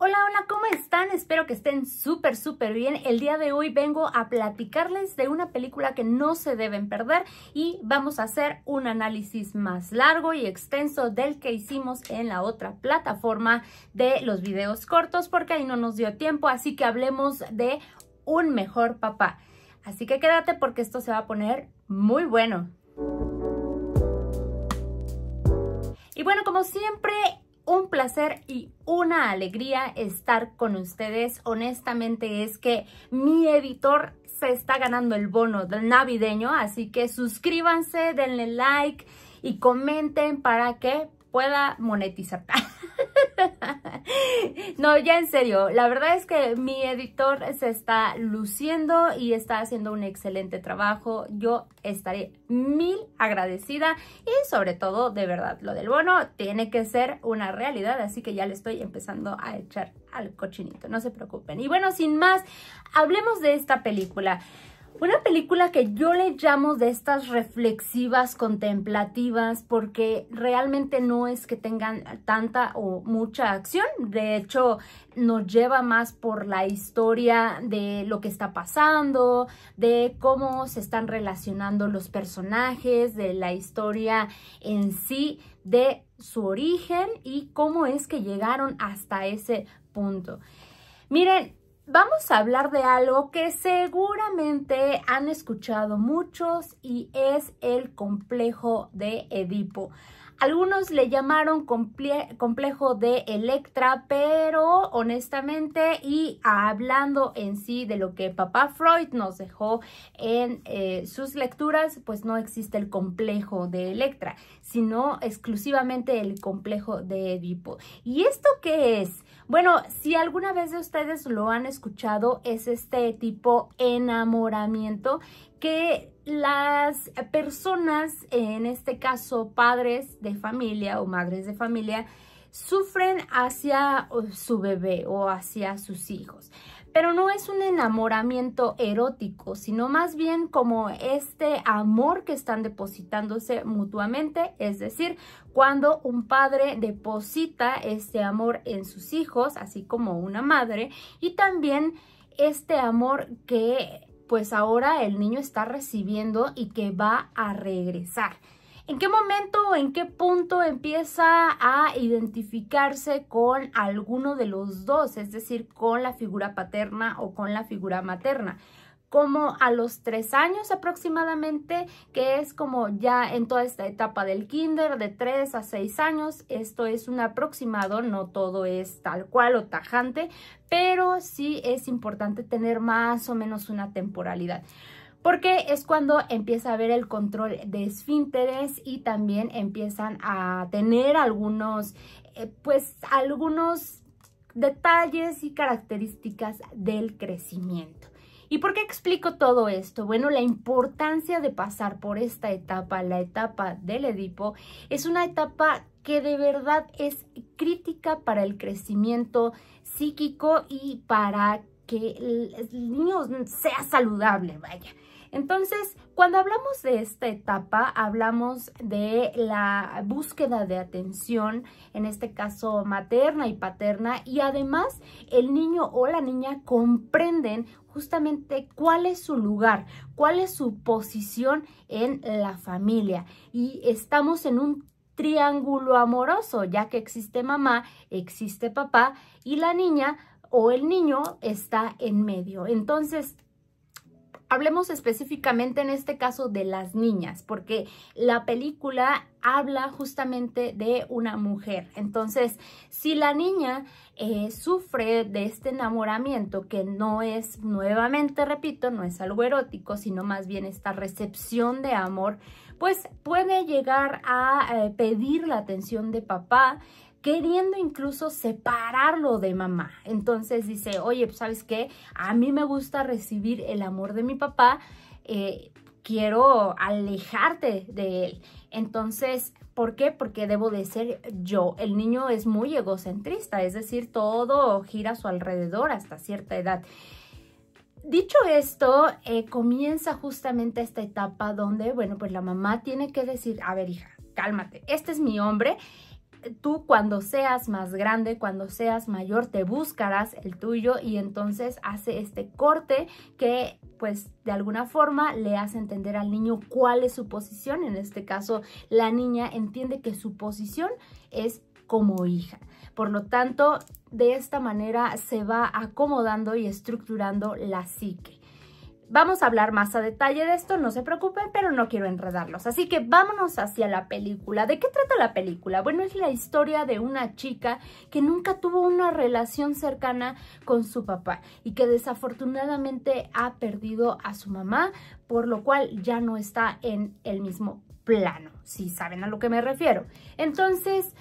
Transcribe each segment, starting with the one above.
Hola, hola, ¿cómo están? Espero que estén súper bien. El día de hoy vengo a platicarles de una película que no se deben perder y vamos a hacer un análisis más largo y extenso del que hicimos en la otra plataforma de los videos cortos porque ahí no nos dio tiempo, así que hablemos de Un Mejor Papá. Así que quédate porque esto se va a poner muy bueno. Y bueno, como siempre, un placer y una alegría estar con ustedes. Honestamente es que mi editor se está ganando el bono del navideño, así que suscríbanse, denle like y comenten para que pueda monetizar. No, ya en serio, la verdad es que mi editor se está luciendo y está haciendo un excelente trabajo. Yo estaré mil agradecida y sobre todo, de verdad, lo del bono tiene que ser una realidad, así que ya le estoy empezando a echar al cochinito, no se preocupen. Y bueno, sin más, hablemos de esta película. Una película que yo le llamo de estas reflexivas, contemplativas, porque realmente no es que tengan tanta o mucha acción. De hecho, nos lleva más por la historia de lo que está pasando, de cómo se están relacionando los personajes, de la historia en sí, de su origen y cómo es que llegaron hasta ese punto. Miren, vamos a hablar de algo que seguramente han escuchado muchos y es el complejo de Edipo. Algunos le llamaron complejo de Electra, pero honestamente y hablando en sí de lo que papá Freud nos dejó en sus lecturas, pues no existe el complejo de Electra, sino exclusivamente el complejo de Edipo. ¿Y esto qué es? Bueno, si alguna vez de ustedes lo han escuchado, es este tipo enamoramiento que las personas, en este caso padres de familia o madres de familia, sufren hacia su bebé o hacia sus hijos. Pero no es un enamoramiento erótico, sino más bien como este amor que están depositándose mutuamente, es decir, cuando un padre deposita este amor en sus hijos, así como una madre, y también este amor que pues ahora el niño está recibiendo y que va a regresar. ¿En qué momento o en qué punto empieza a identificarse con alguno de los dos? Es decir, con la figura paterna o con la figura materna. Como a los 3 años aproximadamente, que es como ya en toda esta etapa del kinder, de 3 a 6 años. Esto es un aproximado, no todo es tal cual o tajante, pero sí es importante tener más o menos una temporalidad. Porque es cuando empieza a haber el control de esfínteres y también empiezan a tener algunos detalles y características del crecimiento. ¿Y por qué explico todo esto? Bueno, la importancia de pasar por esta etapa, la etapa del Edipo, es una etapa que de verdad es crítica para el crecimiento psíquico y para que el niño sea saludable, vaya. Entonces, cuando hablamos de esta etapa, hablamos de la búsqueda de atención, en este caso materna y paterna, y además el niño o la niña comprenden justamente cuál es su lugar, cuál es su posición en la familia. Y estamos en un triángulo amoroso, ya que existe mamá, existe papá y la niña o el niño está en medio. Entonces, hablemos específicamente en este caso de las niñas, porque la película habla justamente de una mujer. Entonces, si la niña sufre de este enamoramiento, que no es, nuevamente repito, no es algo erótico, sino más bien esta recepción de amor, pues puede llegar a pedir la atención de papá, queriendo incluso separarlo de mamá. Entonces dice, oye, pues, ¿sabes qué? A mí me gusta recibir el amor de mi papá, quiero alejarte de él. Entonces, ¿por qué? Porque debo de ser yo. El niño es muy egocentrista, es decir, todo gira a su alrededor hasta cierta edad. Dicho esto, comienza justamente esta etapa donde, bueno, pues la mamá tiene que decir, a ver, hija, cálmate, este es mi hombre. tú cuando seas más grande, cuando seas mayor, te buscarás el tuyo, y entonces hace este corte que pues de alguna forma le hace entender al niño cuál es su posición. En este caso, la niña entiende que su posición es como hija. Por lo tanto, de esta manera se va acomodando y estructurando la psique. Vamos a hablar más a detalle de esto, no se preocupen, pero no quiero enredarlos. Así que vámonos hacia la película. ¿De qué trata la película? Bueno, es la historia de una chica que nunca tuvo una relación cercana con su papá y que desafortunadamente ha perdido a su mamá, por lo cual ya no está en el mismo plano, si saben a lo que me refiero. Entonces,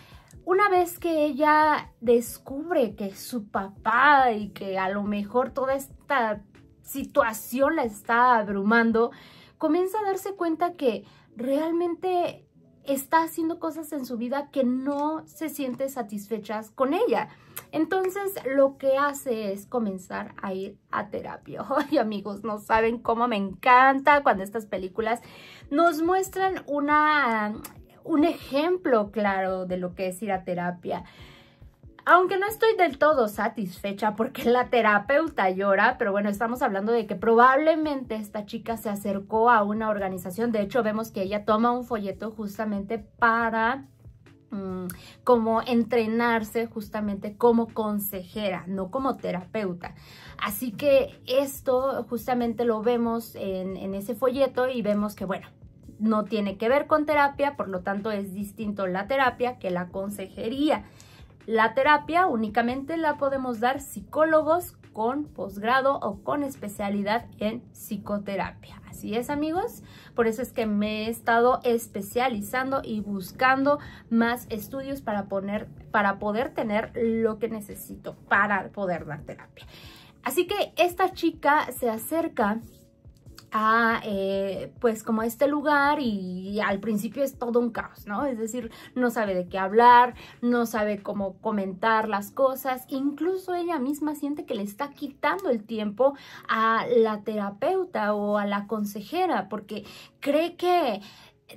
una vez que ella descubre que su papá y que a lo mejor toda esta situación la está abrumando, comienza a darse cuenta que realmente está haciendo cosas en su vida que no se siente satisfechas con ella. Entonces lo que hace es comenzar a ir a terapia. Ay, amigos, no saben cómo me encanta cuando estas películas nos muestran un ejemplo claro de lo que es ir a terapia. Aunque no estoy del todo satisfecha porque la terapeuta llora, pero bueno, estamos hablando de que probablemente esta chica se acercó a una organización. De hecho, vemos que ella toma un folleto justamente para como entrenarse justamente como consejera, no como terapeuta. Así que esto justamente lo vemos en ese folleto y vemos que, bueno, no tiene que ver con terapia, por lo tanto es distinto la terapia que la consejería. La terapia únicamente la podemos dar psicólogos con posgrado o con especialidad en psicoterapia. Así es, amigos. Por eso es que me he estado especializando y buscando más estudios para poder tener lo que necesito para poder dar terapia. Así que esta chica se acerca a pues como a este lugar y al principio es todo un caos, ¿no? Es decir, no sabe de qué hablar, no sabe cómo comentar las cosas, incluso ella misma siente que le está quitando el tiempo a la terapeuta o a la consejera porque cree que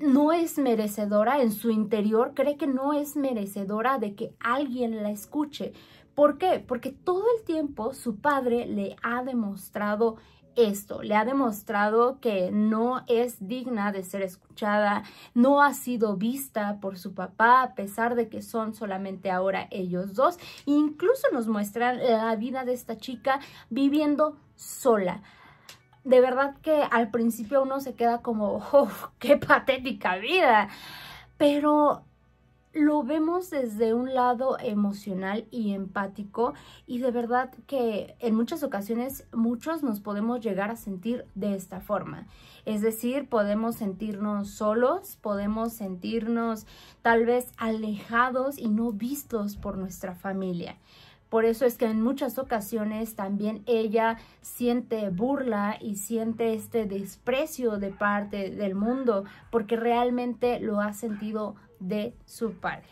no es merecedora en su interior, cree que no es merecedora de que alguien la escuche. ¿Por qué? Porque todo el tiempo su padre le ha demostrado esto, le ha demostrado que no es digna de ser escuchada, no ha sido vista por su papá a pesar de que son solamente ahora ellos dos. Incluso nos muestran la vida de esta chica viviendo sola. De verdad que al principio uno se queda como, ¡oh, qué patética vida! Pero lo vemos desde un lado emocional y empático y de verdad que en muchas ocasiones muchos nos podemos llegar a sentir de esta forma. Es decir, podemos sentirnos solos, podemos sentirnos tal vez alejados y no vistos por nuestra familia. Por eso es que en muchas ocasiones también ella siente burla y siente este desprecio de parte del mundo porque realmente lo ha sentido de su padre.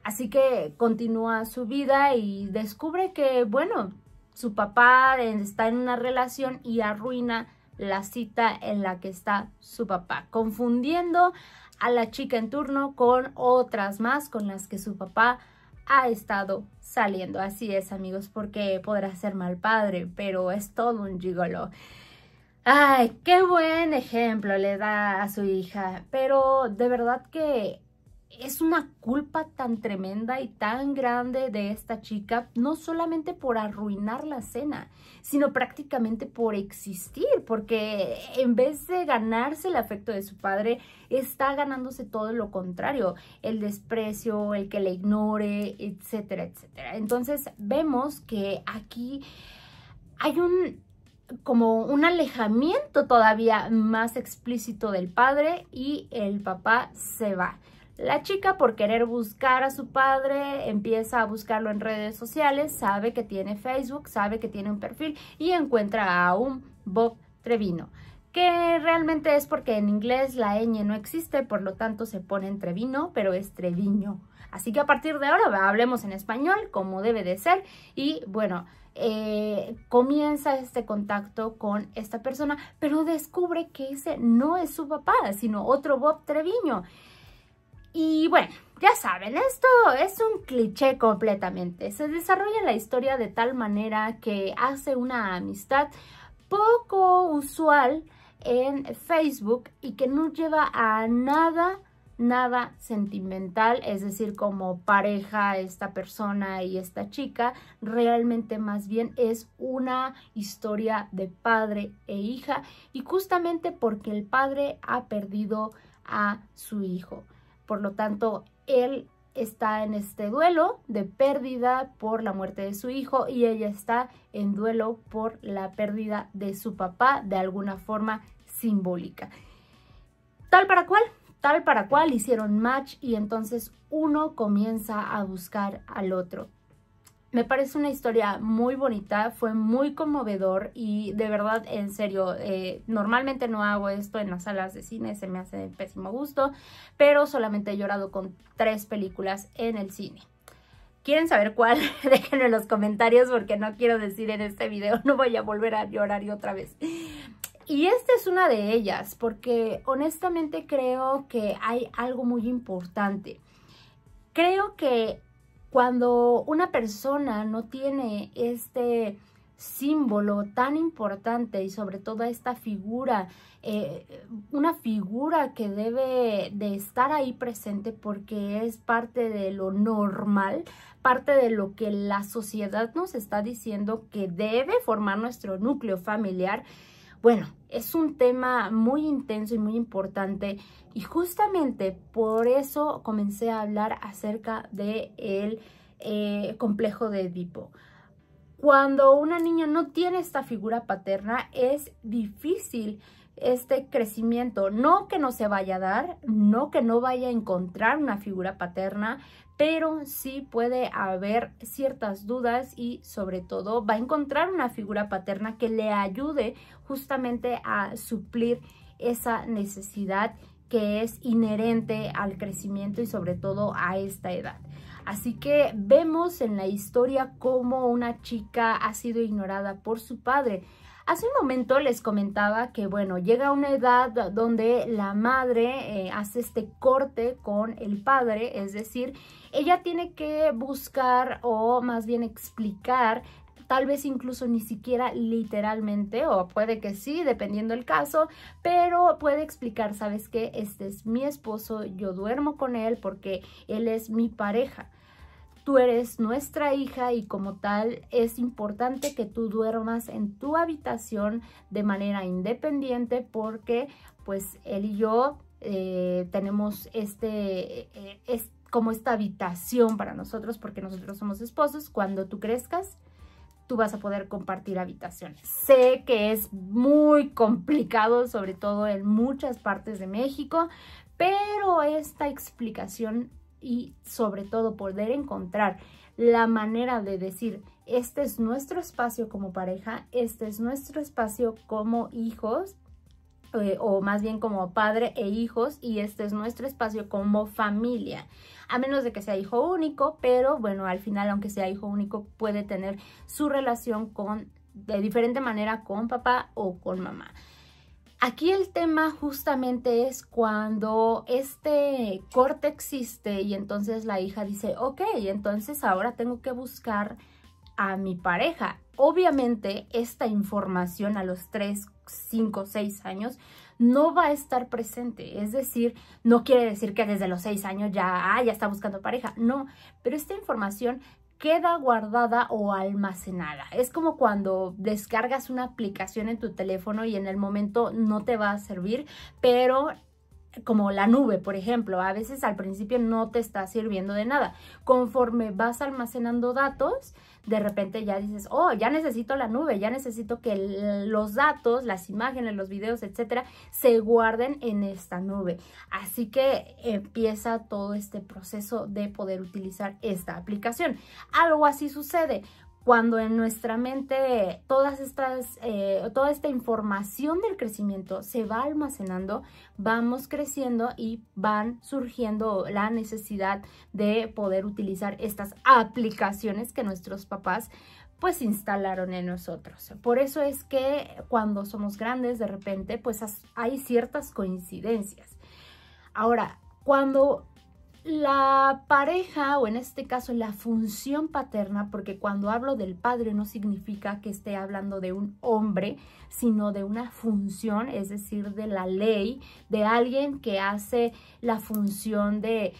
Así que continúa su vida y descubre que, bueno, su papá está en una relación y arruina la cita en la que está su papá, confundiendo a la chica en turno con otras más con las que su papá ha estado saliendo. Así es, amigos, porque podrá ser mal padre, pero es todo un gigolo. Ay, qué buen ejemplo le da a su hija, pero de verdad que es una culpa tan tremenda y tan grande de esta chica, no solamente por arruinar la cena, sino prácticamente por existir, porque en vez de ganarse el afecto de su padre, está ganándose todo lo contrario, el desprecio, el que le ignore, etcétera, etcétera. Entonces vemos que aquí hay como un alejamiento todavía más explícito del padre y el papá se va. La chica, por querer buscar a su padre, empieza a buscarlo en redes sociales, sabe que tiene Facebook, sabe que tiene un perfil y encuentra a un Bob Trevino, que realmente es porque en inglés la ñ no existe, por lo tanto se pone en Trevino, pero es Treviño. Así que a partir de ahora hablemos en español como debe de ser y bueno, comienza este contacto con esta persona, pero descubre que ese no es su papá, sino otro Bob Treviño. Y bueno, ya saben, esto es un cliché completamente. Se desarrolla la historia de tal manera que hace una amistad poco usual en Facebook y que no lleva a nada sentimental, es decir, como pareja esta persona y esta chica. Realmente más bien es una historia de padre e hija, y justamente porque el padre ha perdido a su hijo. Por lo tanto, él está en este duelo de pérdida por la muerte de su hijo y ella está en duelo por la pérdida de su papá, de alguna forma simbólica. Tal para cual hicieron match, y entonces uno comienza a buscar al otro. Me parece una historia muy bonita, fue muy conmovedor y de verdad, en serio, normalmente no hago esto en las salas de cine, se me hace de pésimo gusto, pero solamente he llorado con 3 películas en el cine. ¿Quieren saber cuál? Déjenme en los comentarios porque no quiero decir en este video, no voy a volver a llorar y otra vez. Y esta es una de ellas, porque honestamente creo que hay algo muy importante. Creo que cuando una persona no tiene este símbolo tan importante y sobre todo esta figura, una figura que debe de estar ahí presente porque es parte de lo normal, parte de lo que la sociedad nos está diciendo que debe formar nuestro núcleo familiar. Bueno, es un tema muy intenso y muy importante, y justamente por eso comencé a hablar acerca del complejo de Edipo. Cuando una niña no tiene esta figura paterna, es difícil este crecimiento. No que no se vaya a dar, no que no vaya a encontrar una figura paterna, pero sí puede haber ciertas dudas y sobre todo va a encontrar una figura paterna que le ayude justamente a suplir esa necesidad que es inherente al crecimiento y sobre todo a esta edad. Así que vemos en la historia cómo una chica ha sido ignorada por su padre. Hace un momento les comentaba que, bueno, llega una edad donde la madre hace este corte con el padre, es decir, ella tiene que buscar o más bien explicar, tal vez incluso ni siquiera literalmente, o puede que sí, dependiendo del caso, pero puede explicar, ¿sabes qué? Este es mi esposo, yo duermo con él porque él es mi pareja. Tú eres nuestra hija y como tal es importante que tú duermas en tu habitación de manera independiente porque pues él y yo tenemos como esta habitación para nosotros porque nosotros somos esposos. Cuando tú crezcas, tú vas a poder compartir habitaciones. Sé que es muy complicado, sobre todo en muchas partes de México, pero esta explicación y sobre todo poder encontrar la manera de decir, este es nuestro espacio como pareja, este es nuestro espacio como hijos, o más bien como padre e hijos, y este es nuestro espacio como familia, a menos de que sea hijo único, pero bueno, al final, aunque sea hijo único, puede tener su relación de diferente manera con papá o con mamá. Aquí el tema justamente es cuando este corte existe y entonces la hija dice, ok, entonces ahora tengo que buscar a mi pareja. Obviamente esta información a los 3, 5, 6 años no va a estar presente. Es decir, no quiere decir que desde los 6 años ya está buscando pareja. No, pero esta información queda guardada o almacenada. Es como cuando descargas una aplicación en tu teléfono y en el momento no te va a servir, pero como la nube, por ejemplo, a veces al principio no te está sirviendo de nada. Conforme vas almacenando datos, de repente ya dices, oh, ya necesito la nube, ya necesito que los datos, las imágenes, los videos, etcétera, se guarden en esta nube. Así que empieza todo este proceso de poder utilizar esta aplicación. Algo así sucede cuando en nuestra mente toda esta información del crecimiento se va almacenando, vamos creciendo y van surgiendo la necesidad de poder utilizar estas aplicaciones que nuestros papás pues instalaron en nosotros. Por eso es que cuando somos grandes de repente pues hay ciertas coincidencias. Ahora, cuando la pareja, o en este caso la función paterna, porque cuando hablo del padre no significa que esté hablando de un hombre, sino de una función, es decir, de la ley, de alguien que hace la función de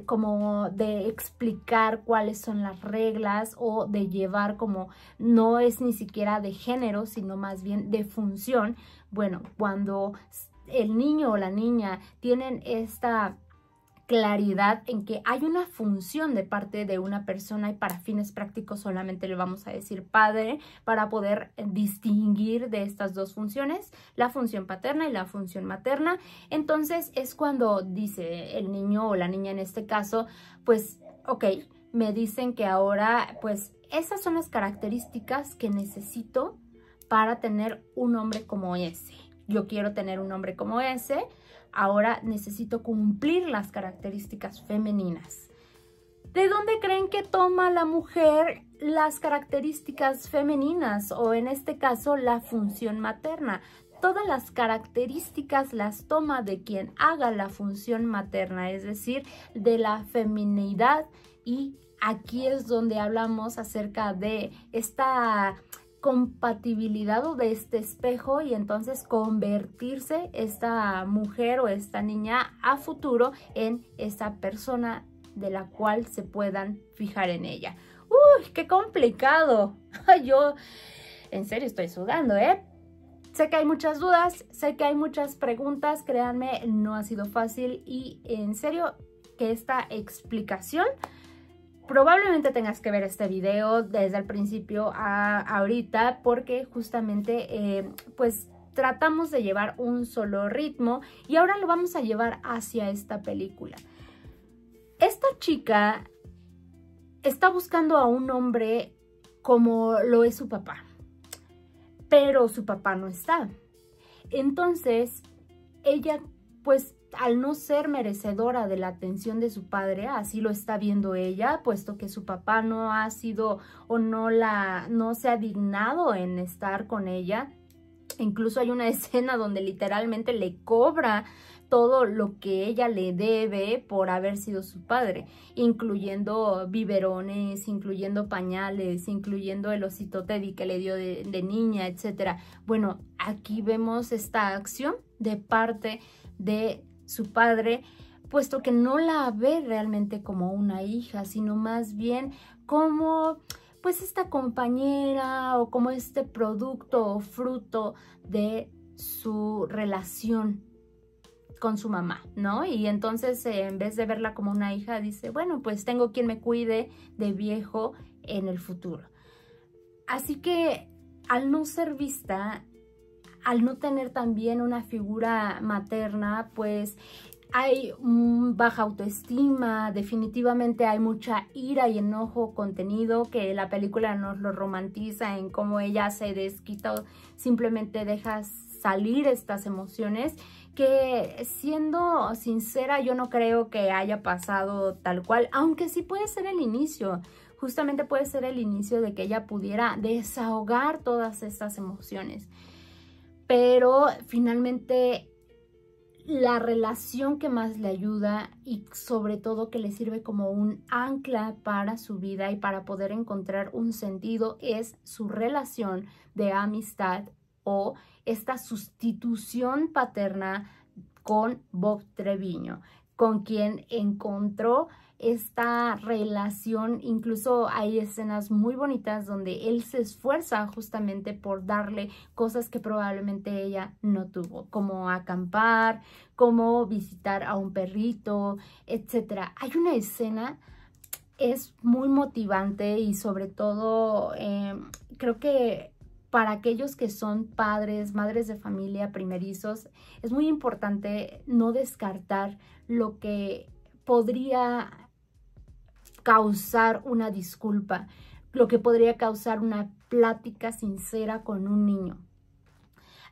como de explicar cuáles son las reglas, o de llevar, como no es ni siquiera de género, sino más bien de función. Bueno, cuando el niño o la niña tienen esta claridad en que hay una función de parte de una persona, y para fines prácticos solamente le vamos a decir padre, para poder distinguir de estas dos funciones, la función paterna y la función materna. Entonces es cuando dice el niño o la niña en este caso, pues ok, me dicen que ahora pues esas son las características que necesito para tener un hombre como ese. Yo quiero tener un hombre como ese. Ahora necesito cumplir las características femeninas. ¿De dónde creen que toma la mujer las características femeninas, o en este caso la función materna? Todas las características las toma de quien haga la función materna, es decir, de la feminidad. Y aquí es donde hablamos acerca de esta compatibilidad o de este espejo, y entonces convertirse esta mujer o esta niña a futuro en esa persona de la cual se puedan fijar en ella. ¡Uy, qué complicado! Yo en serio estoy sudando, ¿eh? Sé que hay muchas dudas, sé que hay muchas preguntas, créanme, no ha sido fácil, y en serio que esta explicación probablemente tengas que ver este video desde el principio a ahorita, porque justamente pues tratamos de llevar un solo ritmo, y ahora lo vamos a llevar hacia esta película. Esta chica está buscando a un hombre como lo es su papá, pero su papá no está. Entonces ella, pues al no ser merecedora de la atención de su padre, así lo está viendo ella, puesto que su papá no ha sido o no se ha dignado en estar con ella. Incluso hay una escena donde literalmente le cobra todo lo que ella le debe por haber sido su padre, incluyendo biberones, incluyendo pañales, incluyendo el osito Teddy que le dio de niña, etc. Bueno, aquí vemos esta acción de parte de su padre, puesto que no la ve realmente como una hija, sino más bien como pues esta compañera, o como este producto o fruto de su relación con su mamá, ¿no? Y entonces en vez de verla como una hija, dice, bueno, pues tengo quien me cuide de viejo en el futuro. Así que al no ser vista, al no tener también una figura materna, pues hay baja autoestima, definitivamente hay mucha ira y enojo contenido, que la película nos lo romantiza en cómo ella se desquita o simplemente deja salir estas emociones, que siendo sincera yo no creo que haya pasado tal cual, aunque sí puede ser el inicio. Justamente puede ser el inicio de que ella pudiera desahogar todas estas emociones. Pero finalmente la relación que más le ayuda, y sobre todo que le sirve como un ancla para su vida y para poder encontrar un sentido, es su relación de amistad, o esta sustitución paterna con Bob Treviño, con quien encontró esta relación. Incluso hay escenas muy bonitas donde él se esfuerza justamente por darle cosas que probablemente ella no tuvo, como acampar, como visitar a un perrito, etc. Hay una escena, es muy motivante, y sobre todo creo que para aquellos que son padres, madres de familia, primerizos, es muy importante no descartar lo que podría causar una disculpa, lo que podría causar una plática sincera con un niño.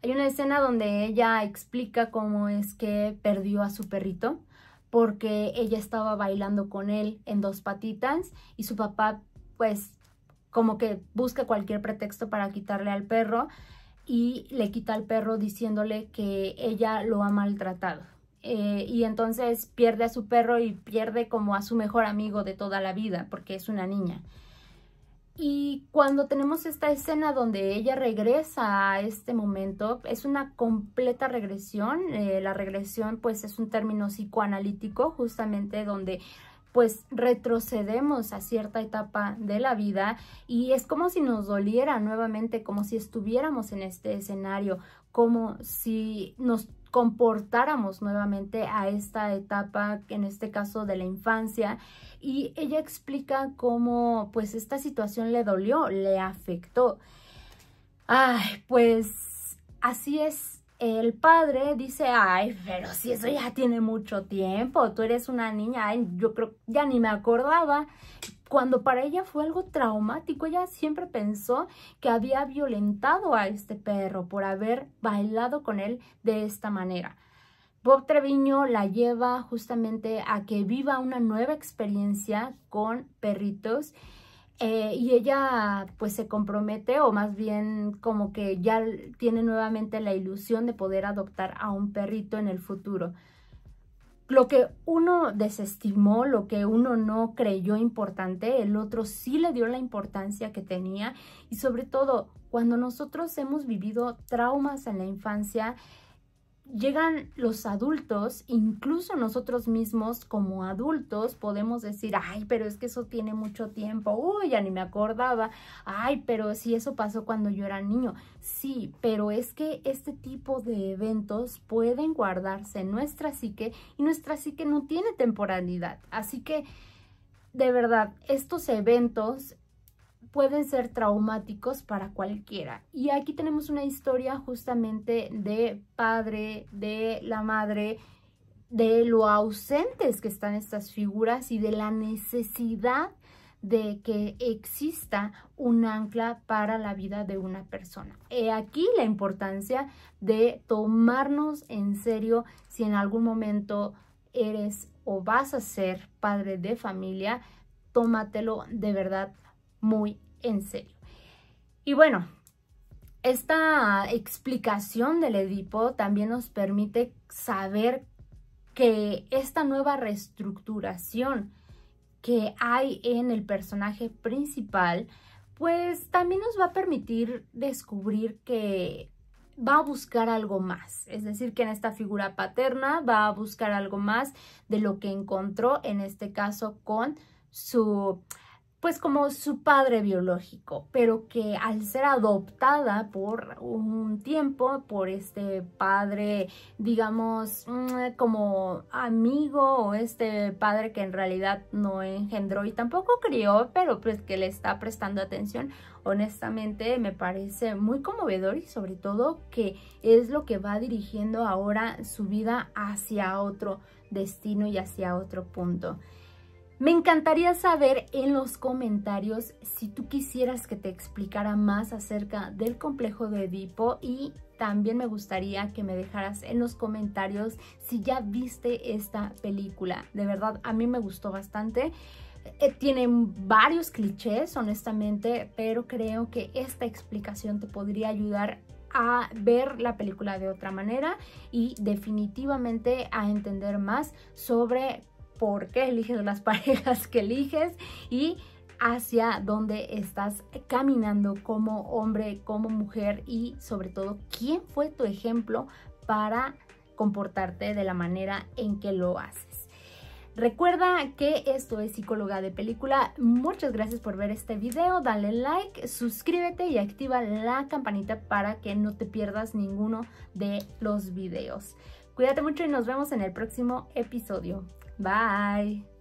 Hay una escena donde ella explica cómo es que perdió a su perrito, porque ella estaba bailando con él en dos patitas, y su papá pues como que busca cualquier pretexto para quitarle al perro, y le quita al perro diciéndole que ella lo ha maltratado. y entonces pierde a su perro y pierde como a su mejor amigo de toda la vida porque es una niña. Y cuando tenemos esta escena donde ella regresa a este momento, es una completa regresión. La regresión pues es un término psicoanalítico justamente donde pues retrocedemos a cierta etapa de la vida y es como si nos doliera nuevamente, como si estuviéramos en este escenario, como si nos comportáramos nuevamente a esta etapa, en este caso de la infancia, y ella explica cómo pues esta situación le dolió, le afectó. Ay, pues así es. El padre dice, ay, pero si eso ya tiene mucho tiempo, tú eres una niña, ay, yo creo, ya ni me acordaba. Cuando para ella fue algo traumático, ella siempre pensó que había violentado a este perro por haber bailado con él de esta manera. Bob Treviño la lleva justamente a que viva una nueva experiencia con perritos. Y ella pues se compromete, o más bien como que ya tiene nuevamente la ilusión de poder adoptar a un perrito en el futuro. Lo que uno desestimó, lo que uno no creyó importante, el otro sí le dio la importancia que tenía. Y sobre todo, cuando nosotros hemos vivido traumas en la infancia, llegan los adultos, incluso nosotros mismos como adultos podemos decir, ay, pero es que eso tiene mucho tiempo, uy, ya ni me acordaba, ay, pero si eso pasó cuando yo era niño. Sí, pero es que este tipo de eventos pueden guardarse en nuestra psique y nuestra psique no tiene temporalidad. Así que, de verdad, estos eventos pueden ser traumáticos para cualquiera. Y aquí tenemos una historia justamente de padre, de la madre, de lo ausentes que están estas figuras y de la necesidad de que exista un ancla para la vida de una persona. He aquí la importancia de tomarnos en serio si en algún momento eres o vas a ser padre de familia, tómatelo de verdad muy en serio. Y bueno, esta explicación del Edipo también nos permite saber que esta nueva reestructuración que hay en el personaje principal, pues también nos va a permitir descubrir que va a buscar algo más. Es decir, que en esta figura paterna va a buscar algo más de lo que encontró en este caso con su, pues como su padre biológico, pero que al ser adoptada por un tiempo por este padre, digamos, como amigo, o este padre que en realidad no engendró y tampoco crió, pero pues que le está prestando atención, honestamente me parece muy conmovedor y sobre todo que es lo que va dirigiendo ahora su vida hacia otro destino y hacia otro punto. Me encantaría saber en los comentarios si tú quisieras que te explicara más acerca del complejo de Edipo, y también me gustaría que me dejaras en los comentarios si ya viste esta película. De verdad, a mí me gustó bastante. Tiene varios clichés, honestamente, pero creo que esta explicación te podría ayudar a ver la película de otra manera y definitivamente a entender más sobre por qué eliges las parejas que eliges y hacia dónde estás caminando como hombre, como mujer, y sobre todo quién fue tu ejemplo para comportarte de la manera en que lo haces. Recuerda que esto es Psicóloga de Película. Muchas gracias por ver este video. Dale like, suscríbete y activa la campanita para que no te pierdas ninguno de los videos. Cuídate mucho y nos vemos en el próximo episodio. Bye.